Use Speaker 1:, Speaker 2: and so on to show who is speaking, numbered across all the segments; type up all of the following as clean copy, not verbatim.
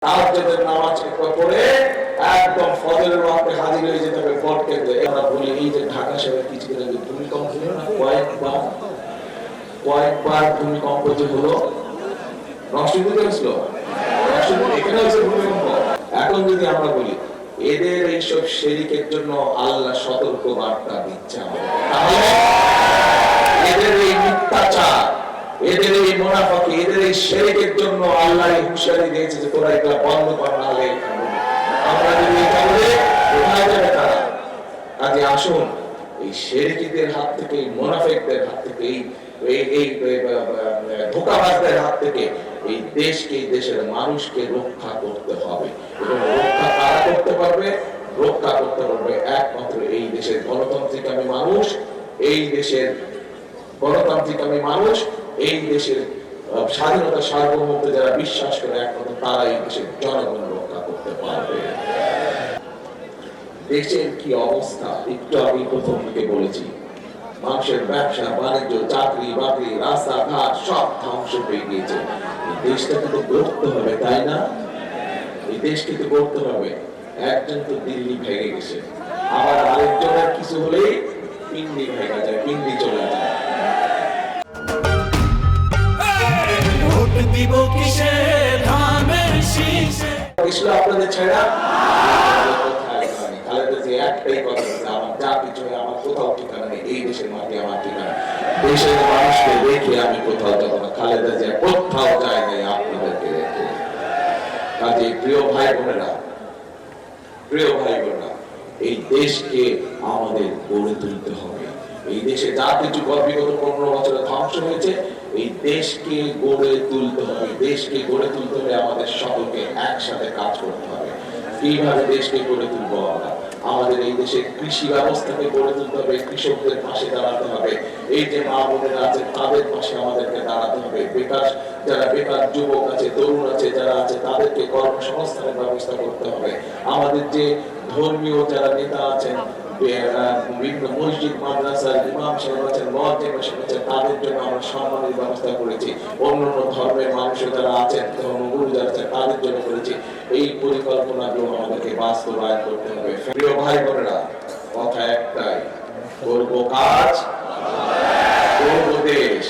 Speaker 1: তাহাজ্জুদের নামাজ পড়ে একদম ফজরের ওয়াক্তে হাজির হয়ে যেতে হবে ভোট কেন্দ্রে। আমরা বলি এই যে ঢাকা শহরে কিছু ভূমিকম্প ছিল না, কয়েকবার ভূমিকম্প যে হলো, নরসিংদীতে হয়েছিল, এখানে হয়েছে ভূমিকম্প। এখন যদি আমরা বলি এদের এইসব শিরকের জন্য আল্লাহ সতর্ক বার্তা দিচ্ছে আমাদের, তাহলে এদের এই মিথ্যাচার, এদের এই মুনাফিকি, এদের এই শিরকের জন্য আল্লাহ হুঁশিয়ারি দিয়েছে যে তোরা এটা বন্ধ কর, না হলে আমরা যদি এটা বলি কোথায় যাবে তারা। কাজে আসুন এই শিরকিদের হাত থেকে, এই মুনাফিকদের হাত থেকে, এই ধোঁকাবাজদের হাত থেকে এই দেশকে, এই দেশের মানুষকে রক্ষা করতে হবে। এবং রক্ষা কারা করতে পারবে? রক্ষা করতে পারবে একমাত্র এই দেশের গণতান্ত্রিকামী মানুষ, এই দেশের গণতান্ত্রিকামী মানুষ, এই দেশের স্বাধীনতা সার্বভৌমত্বে যারা বিশ্বাস করে একমাত্র তারা এই দেশের জনগণ রক্ষা করতে পারবে। দেশের কি অবস্থা একটু আমি প্রথম থেকে বলেছি, মানুষের ব্যবসা বাণিজ্য, চাকরি বাকরি, রাস্তাঘাট সব ধ্বংস হয়ে গিয়েছে। এই দেশটা কিন্তু গড়তে হবে, তাই না? এই দেশ কিন্তু গড়তে হবে। একজন তো দিল্লি ভেঙে গেছে, আবার আরেকজনের কিছু হলেই পিন্ডি ভেঙে যায়, পিন্ডি চলে যায়।
Speaker 2: দিব কিসে ধানের শীষে
Speaker 1: আপনাদের ছেড়া খালেদা যে একটাই কথা, আমার যা কিছু আমার কোথাও ঠিকানা নেই, এই দেশের মাটি আমার ঠিকানা, দেশের মানুষকে রেখে আমি কোথাও যাবো না। খালেদা যে কোথাও যায় নাই আপনাদেরকে রেখে। কাজে প্রিয় ভাই বোনেরা, এই দেশকে আমাদের গড়ে তুলতে হবে। এই দেশে যা কিছু বিগত 15 বছরে ধ্বংস হয়েছে, এই দেশকে গড়ে তুলতে হবে। দেশকে গড়ে তুলতে হলে আমাদের সকলকে একসাথে কাজ করতে হবে। কিভাবে দেশকে গড়ে তুলবো আমরা? আমাদের এই দেশের কৃষি ব্যবস্থাকে গড়ে তুলতে হবে, কৃষকদের পাশে দাঁড়াতে হবে। এই যে মা বোনেরা আছে তাদের পাশে আমাদেরকে দাঁড়াতে হবে। যারা বেকার যুবক আছে, তরুণ আছে, যারা আছে তাদেরকে কর্মসংস্থানের ব্যবস্থা করতে হবে। আমাদের যে ধর্মীয় যারা নেতা আছেন, বিভিন্ন মসজিদ মাদ্রাসার ইমাম সাহেব আছেন, মুয়াজ্জিন সাহেব আছেন, তাদের জন্য আমরা সম্মানের ব্যবস্থা করেছি। অন্যান্য ধর্মের মানুষ যারা আছেন, ধর্মগুরু যারা আছেন তাদের জন্য করেছি। এই পরিকল্পনাগুলো আমাদেরকে বাস্তবায়ন করতে হবে। প্রিয় ভাই বোনেরা, কথা একটাই, করব কাজ, করব দেশ,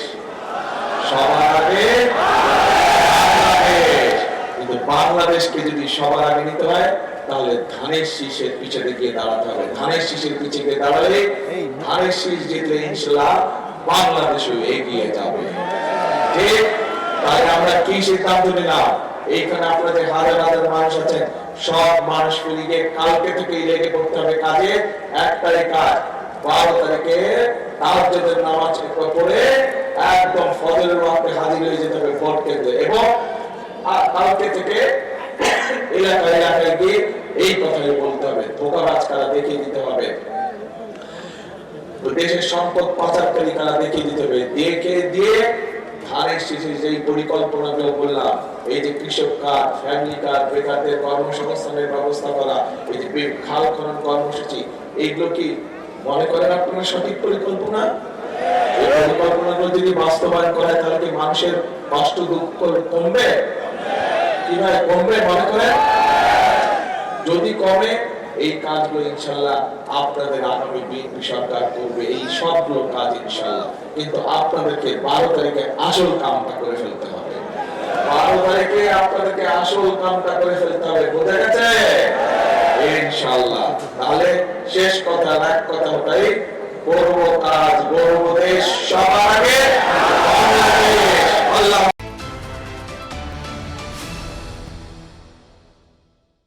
Speaker 1: সবার আগে বাংলাদেশ। কিন্তু বাংলাদেশকে যদি সবার আগে নিতে হয় তাহলে ধানের শীষের পিছনে গিয়ে দাঁড়াতে হবে। ধানের শীষের পিছনে গিয়ে দাঁড়ালে ধানের শীষ জিতলে ইনশাআল্লাহ বাংলাদেশও এগিয়ে যাবে। ঠিক তাই আমরা কি সিদ্ধান্ত নিলাম? এইখানে আপনাদের হাজার হাজার মানুষ আছেন, সব মানুষগুলিকে কালকে থেকেই লেগে পড়তে হবে কাজে। একটাই কাজ, 12 তারিখে তাহাজ্জুদের নামাজ পড়ে একদম ফজরের ওয়াক্তে হাজির হয়ে যেতে হবে ভোট কেন্দ্রে। এবং কালকে থেকে এলাকায় গিয়ে এই কথাই বলতে হবে, ধোঁকাবাজ কারা দেখিয়ে দিতে হবে, দেশের সম্পদ পাচারকারী কারা দেখিয়ে দিতে হবে। দেখে দিয়ে ধানের শীষের যে পরিকল্পনাগুলো বললাম, এই যে কৃষক কার্ড, ফ্যামিলি কার্ড, বেকারদের কর্মসংস্থানের ব্যবস্থা করা, এই যে খাল খনন কর্মসূচি, এইগুলো কি মনে করেন আপনারা সঠিক পরিকল্পনা? এই পরিকল্পনাগুলো যদি বাস্তবায়ন করা তাহলে কি মানুষের কষ্ট দুঃখ কমবে? কিভাবে কমবে মনে করেন? যদি কমে, এই কাজগুলো ইনশাআল্লাহ আপনাদের আগামী বিএনপি সরকার করবে, এই সবগুলো কাজ ইনশাআল্লাহ। কিন্তু আপনাদেরকে 12 তারিখে আসল কামটা করে ফেলতে হবে। 12 তারিখে আপনাদেরকে আসল কামটা করে ফেলতে হবে, বোঝা গেছে ইনশাআল্লাহ। তাহলে শেষ কথা, এক কথা ওটাই, করব কাজ,